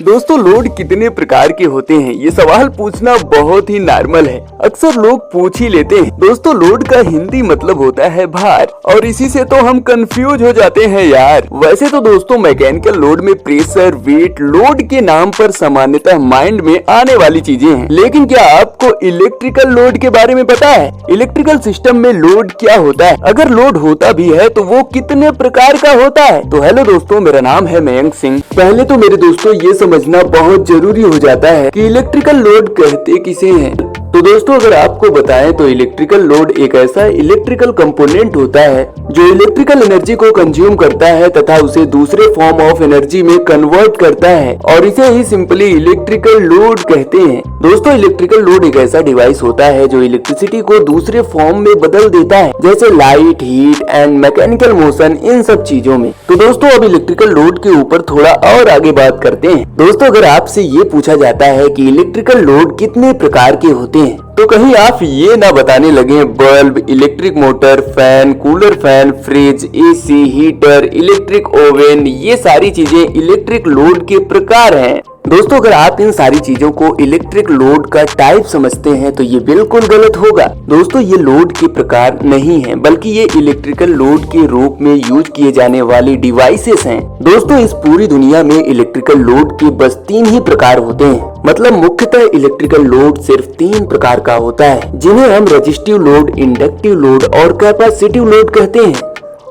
दोस्तों लोड कितने प्रकार के होते हैं, ये सवाल पूछना बहुत ही नॉर्मल है। अक्सर लोग पूछ ही लेते हैं। दोस्तों लोड का हिंदी मतलब होता है भार, और इसी से तो हम कंफ्यूज हो जाते हैं यार। वैसे तो दोस्तों मैकेनिकल लोड में प्रेशर, वेट, लोड के नाम पर सामान्यतः माइंड में आने वाली चीजें हैं। लेकिन क्या आपको इलेक्ट्रिकल लोड के बारे में पता है? इलेक्ट्रिकल सिस्टम में लोड क्या होता है? अगर लोड होता भी है तो वो कितने प्रकार का होता है? तो हेलो दोस्तों, मेरा नाम है मयंक सिंह। पहले तो मेरे दोस्तों ये समझना बहुत जरूरी हो जाता है कि इलेक्ट्रिकल लोड कहते किसे हैं। तो दोस्तों अगर आपको बताएं तो इलेक्ट्रिकल लोड एक ऐसा इलेक्ट्रिकल कंपोनेंट होता है जो इलेक्ट्रिकल एनर्जी को कंज्यूम करता है तथा उसे दूसरे फॉर्म ऑफ एनर्जी में कन्वर्ट करता है, और इसे ही सिंपली इलेक्ट्रिकल लोड कहते हैं। दोस्तों इलेक्ट्रिकल लोड एक ऐसा डिवाइस होता है जो इलेक्ट्रिसिटी को दूसरे फॉर्म में बदल देता है, जैसे light, heat and mechanical motion, इन सब चीजों में। तो दोस्तों अब इलेक्ट्रिकल लोड के ऊपर थोड़ा और आगे बात करते हैं। दोस्तों अगर आपसे ये पूछा जाता है कि इलेक्ट्रिकल लोड कितने प्रकार के होते हैं, तो कहीं आप ये ना बताने लगे bulb, electric motor, fan, cooler fan, fridge, AC, heater, electric oven, ये सारी चीजें इलेक्ट्रिक लोड के प्रकार हैं। दोस्तों अगर आप इन सारी चीजों को इलेक्ट्रिक लोड का टाइप समझते हैं तो ये बिल्कुल गलत होगा। दोस्तों ये लोड के प्रकार नहीं है, बल्कि ये इलेक्ट्रिकल लोड के रूप में यूज किए जाने वाली डिवाइसेस हैं। दोस्तों इस पूरी दुनिया में इलेक्ट्रिकल लोड के बस 3 ही प्रकार होते हैं। मतलब मुख्यतः इलेक्ट्रिकल लोड सिर्फ 3 प्रकार का होता है, जिन्हें हम रेजिस्टिव लोड, इंडक्टिव लोड और कैपेसिटिव लोड कहते हैं।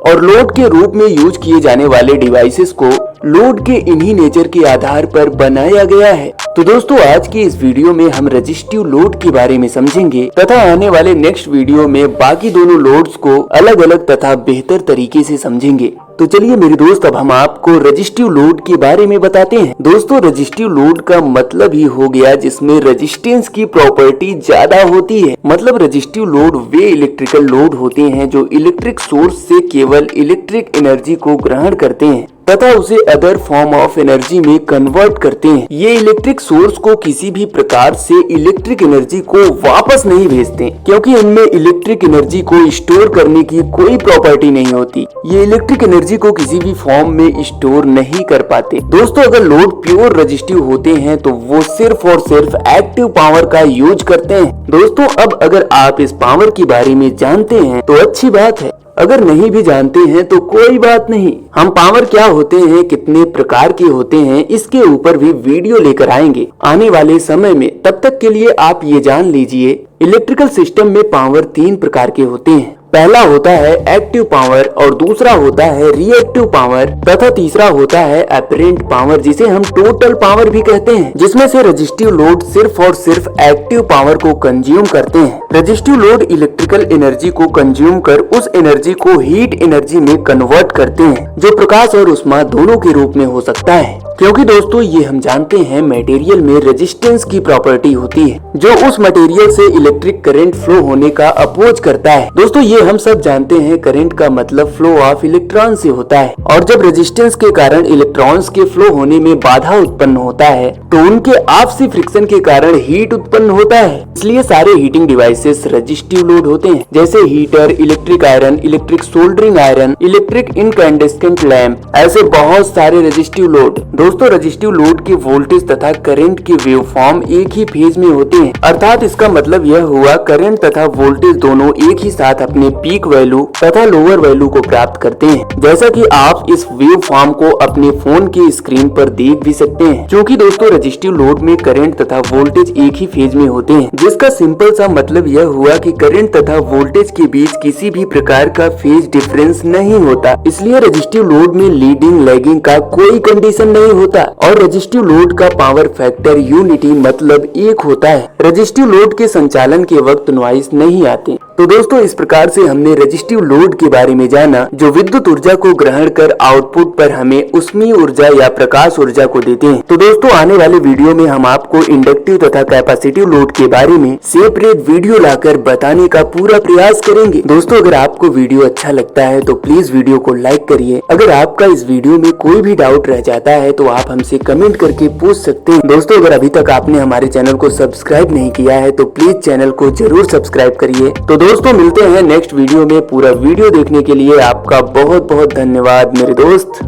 और लोड के रूप में यूज किए जाने वाले डिवाइसेस को लोड के इन्हीं नेचर के आधार पर बनाया गया है। तो दोस्तों आज की इस वीडियो में हम रेजिस्टिव लोड के बारे में समझेंगे तथा आने वाले नेक्स्ट वीडियो में बाकी दोनों लोड्स को अलग अलग तथा बेहतर तरीके से समझेंगे। तो चलिए मेरे दोस्त अब हम आपको रेजिस्टिव लोड के बारे में बताते हैं। दोस्तों रेजिस्टिव लोड का मतलब ही हो गया जिसमें रेजिस्टेंस की प्रॉपर्टी ज्यादा होती है। मतलब रेजिस्टिव लोड वे इलेक्ट्रिकल लोड होते हैं जो इलेक्ट्रिक सोर्स से केवल इलेक्ट्रिक एनर्जी को ग्रहण करते हैं तथा उसे अदर फॉर्म ऑफ एनर्जी में कन्वर्ट करते हैं। ये इलेक्ट्रिक सोर्स को किसी भी प्रकार से इलेक्ट्रिक एनर्जी को वापस नहीं भेजते, क्योंकि इनमें इलेक्ट्रिक एनर्जी को स्टोर करने की कोई प्रॉपर्टी नहीं होती। ये इलेक्ट्रिक एनर्जी को किसी भी फॉर्म में स्टोर नहीं कर पाते। दोस्तों अगर लोड प्योर रेजिस्टिव होते हैं तो वो सिर्फ और सिर्फ एक्टिव पावर का यूज करते हैं। दोस्तों अब अगर आप इस पावर के बारे में जानते हैं तो अच्छी बात है, अगर नहीं भी जानते हैं तो कोई बात नहीं। हम पावर क्या होते हैं, कितने प्रकार के होते हैं, इसके ऊपर भी वीडियो लेकर आएंगे आने वाले समय में। तब तक के लिए आप ये जान लीजिए इलेक्ट्रिकल सिस्टम में पावर 3 प्रकार के होते हैं। पहला होता है एक्टिव पावर, और दूसरा होता है रिएक्टिव पावर, तथा तीसरा होता है अपरेंट पावर, जिसे हम टोटल पावर भी कहते हैं, जिसमें से रेजिस्टिव लोड सिर्फ और सिर्फ एक्टिव पावर को कंज्यूम करते हैं। रेजिस्टिव लोड इलेक्ट्रिकल एनर्जी को कंज्यूम कर उस एनर्जी को हीट एनर्जी में कन्वर्ट करते हैं, जो प्रकाश और उष्मा दोनों के रूप में हो सकता है। क्योंकि दोस्तों ये हम जानते हैं मटेरियल में रेजिस्टेंस की प्रॉपर्टी होती है जो उस मटेरियल से इलेक्ट्रिक करंट फ्लो होने का अपोज करता है। दोस्तों ये हम सब जानते हैं करंट का मतलब फ्लो ऑफ इलेक्ट्रॉन से होता है, और जब रेजिस्टेंस के कारण इलेक्ट्रॉन्स के फ्लो होने में बाधा उत्पन्न होता है तो उनके आपसी फ्रिक्शन के कारण हीट उत्पन्न होता है। इसलिए सारे हीटिंग डिवाइसेस रेजिस्टिव लोड होते हैं, जैसे heater, electric iron, electric soldering iron, electric incandescent lamp, ऐसे बहुत सारे रेजिस्टिव लोड। दोस्तों रेजिस्टिव लोड के वोल्टेज तथा करंट के वेवफॉर्म एक ही फेज में होते हैं, अर्थात इसका मतलब यह हुआ करंट तथा वोल्टेज दोनों एक ही साथ अपने पीक वैल्यू तथा लोअर वैल्यू को प्राप्त करते हैं। जैसा कि आप इस वेवफॉर्म को अपने फोन के स्क्रीन पर देख भी सकते हैं। क्योंकि दोस्तों रेजिस्टिव लोड में करंट तथा वोल्टेज एक ही फेज में होते हैं, जिसका सिंपल सा मतलब यह हुआ कि करंट तथा वोल्टेज के बीच किसी भी प्रकार का फेज डिफरेंस नहीं होता। इसलिए रेजिस्टिव लोड में लीडिंग लैगिंग का कोई कंडीशन नहीं होता, और रेजिस्टिव लोड का पावर फैक्टर यूनिटी मतलब 1 होता है। रेजिस्टिव लोड के संचालन के वक्त नॉइस नहीं आते। तो दोस्तों इस प्रकार से हमने रेजिस्टिव लोड के बारे में जाना, जो विद्युत ऊर्जा को ग्रहण कर आउटपुट पर हमें उष्मीय ऊर्जा या प्रकाश ऊर्जा को देते हैं। तो दोस्तों आने वाले वीडियो में हम आपको इंडक्टिव तथा कैपेसिटिव लोड के बारे में सेपरेट वीडियो लाकर बताने का पूरा प्रयास करेंगे। दोस्तों अगर आपको वीडियो अच्छा लगता है तो प्लीज वीडियो को लाइक करिए। अगर आपका इस वीडियो में कोई भी डाउट रह जाता है तो आप हमसे कमेंट करके पूछ सकते हैं। दोस्तों अगर अभी तक आपने हमारे चैनल को सब्सक्राइब नहीं किया है तो प्लीज चैनल को जरूर सब्सक्राइब करिए। तो दोस्तों मिलते हैं नेक्स्ट वीडियो में। पूरा वीडियो देखने के लिए आपका बहुत बहुत धन्यवाद मेरे दोस्त।